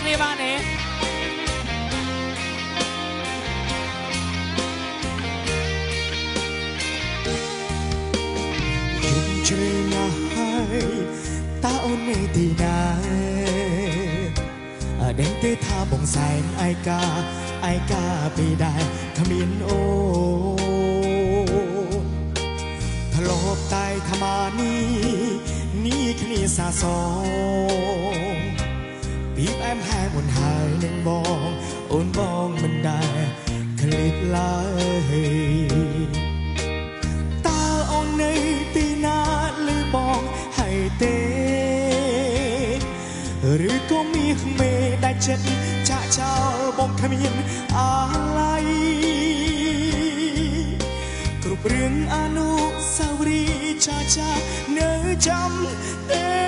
គ្នាបានទេជ្រេណាស់ហើយតើអូននៅទីណាដឹងទេថាបងសែងឯកាពីដែរគ្មានអូធ្លាប់តែថ្មនេះគ្នាសាសងពីផ្អែមហែមុនហើយនឹងបងអូនបងមិនដែរឃ្លាតឡើយតើអូននៅទីណាឬបងហើយទេឬក៏មានក្មេដែលចិត្តចាក់ចោលបងគ្មានអាឡ័យគ្រប់រឿងអនុស្សាវរីយ៍ចានៅចាំទេ